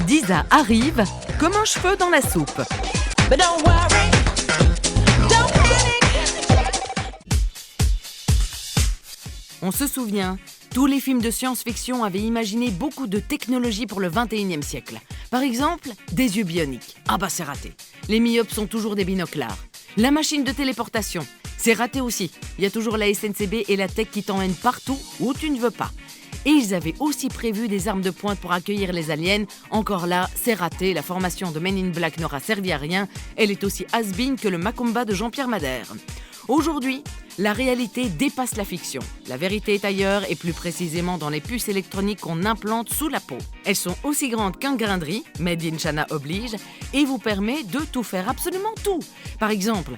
Disa arrive comme un cheveu dans la soupe. But don't worry, don't panic. On se souvient, tous les films de science-fiction avaient imaginé beaucoup de technologies pour le 21e siècle. Par exemple, des yeux bioniques. Ah bah c'est raté. Les myopes sont toujours des binoclars. La machine de téléportation, c'est raté aussi. Il y a toujours la SNCB et la tech qui t'emmènent partout où tu ne veux pas. Et ils avaient aussi prévu des armes de pointe pour accueillir les aliens. Encore là, c'est raté. La formation de Men in Black n'aura servi à rien. Elle est aussi has-been que le Macumba de Jean-Pierre Madère. Aujourd'hui, la réalité dépasse la fiction. La vérité est ailleurs et plus précisément dans les puces électroniques qu'on implante sous la peau. Elles sont aussi grandes qu'un grain de riz, made in China oblige, et vous permet de tout faire, absolument tout. Par exemple,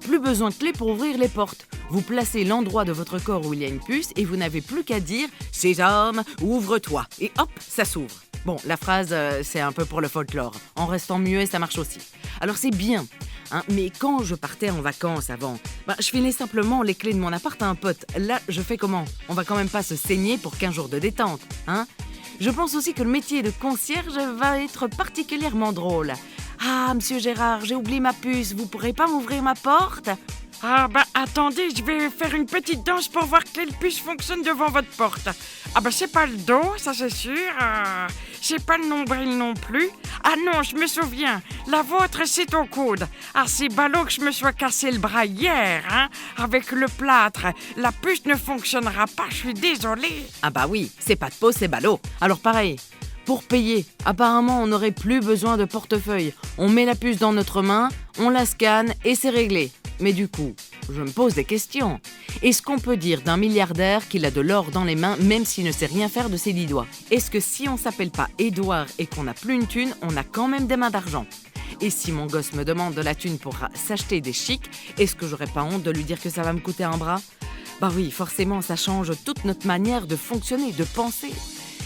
plus besoin de clé pour ouvrir les portes. Vous placez l'endroit de votre corps où il y a une puce et vous n'avez plus qu'à dire « Sésame, ouvre-toi » et hop, ça s'ouvre. Bon, la phrase, c'est un peu pour le folklore. En restant muet, ça marche aussi. Alors c'est bien. Mais quand je partais en vacances avant, je filais simplement les clés de mon appart à un pote. Là, je fais comment ? On va quand même pas se saigner pour 15 jours de détente, hein ? Je pense aussi que le métier de concierge va être particulièrement drôle. « Ah, monsieur Gérard, j'ai oublié ma puce, vous pourrez pas m'ouvrir ma porte ?» Ah attendez, je vais faire une petite danse pour voir quelle puce fonctionne devant votre porte. C'est pas le dos, ça c'est sûr. C'est pas le nombril non plus. Ah non, je me souviens, la vôtre c'est au coude. Ah c'est ballot que je me sois cassé le bras hier, hein, avec le plâtre. La puce ne fonctionnera pas, je suis désolée. Ah bah oui, c'est pas de peau, c'est ballot. Alors pareil, pour payer, apparemment on n'aurait plus besoin de portefeuille. On met la puce dans notre main, on la scanne et c'est réglé. Mais du coup, je me pose des questions. Est-ce qu'on peut dire d'un milliardaire qu'il a de l'or dans les mains même s'il ne sait rien faire de ses 10 doigts ? Est-ce que si on s'appelle pas Édouard et qu'on n'a plus une thune, on a quand même des mains d'argent ? Et si mon gosse me demande de la thune pour s'acheter des chics, est-ce que j'aurais pas honte de lui dire que ça va me coûter un bras ? Bah oui, forcément, ça change toute notre manière de fonctionner, de penser.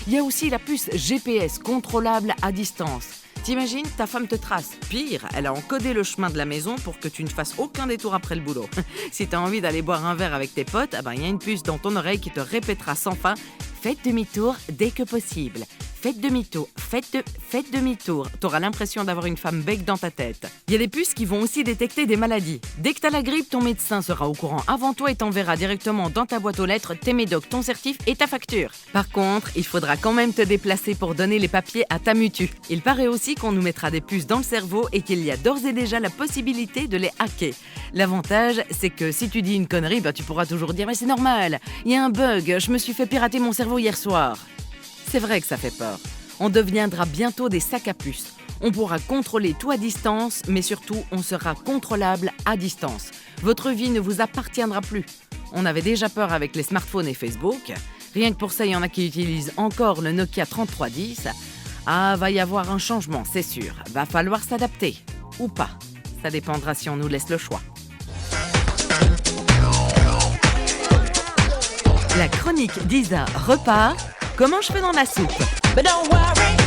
Il y a aussi la puce GPS contrôlable à distance. T'imagines, ta femme te trace. Pire, elle a encodé le chemin de la maison pour que tu ne fasses aucun détour après le boulot. Si t'as envie d'aller boire un verre avec tes potes, y a une puce dans ton oreille qui te répétera sans fin « Faites demi-tour dès que possible. Faites demi-tour, faites demi-tour. » T'auras l'impression d'avoir une femme bec dans ta tête. Il y a des puces qui vont aussi détecter des maladies. Dès que t'as la grippe, ton médecin sera au courant avant toi et t'enverra directement dans ta boîte aux lettres tes médocs, ton certif et ta facture. Par contre, il faudra quand même te déplacer pour donner les papiers à ta mutu. Il paraît aussi qu'on nous mettra des puces dans le cerveau et qu'il y a d'ores et déjà la possibilité de les hacker. L'avantage, c'est que si tu dis une connerie, tu pourras toujours dire « Mais c'est normal, il y a un bug, je me suis fait pirater mon cerveau hier soir. » C'est vrai que ça fait peur. On deviendra bientôt des sacs à puces. On pourra contrôler tout à distance, mais surtout, on sera contrôlable à distance. Votre vie ne vous appartiendra plus. On avait déjà peur avec les smartphones et Facebook. Rien que pour ça, il y en a qui utilisent encore le Nokia 3310. Ah, va y avoir un changement, c'est sûr. Va falloir s'adapter. Ou pas. Ça dépendra si on nous laisse le choix. La chronique d'Isa repart. Comment je fais dans la soupe ? But don't worry.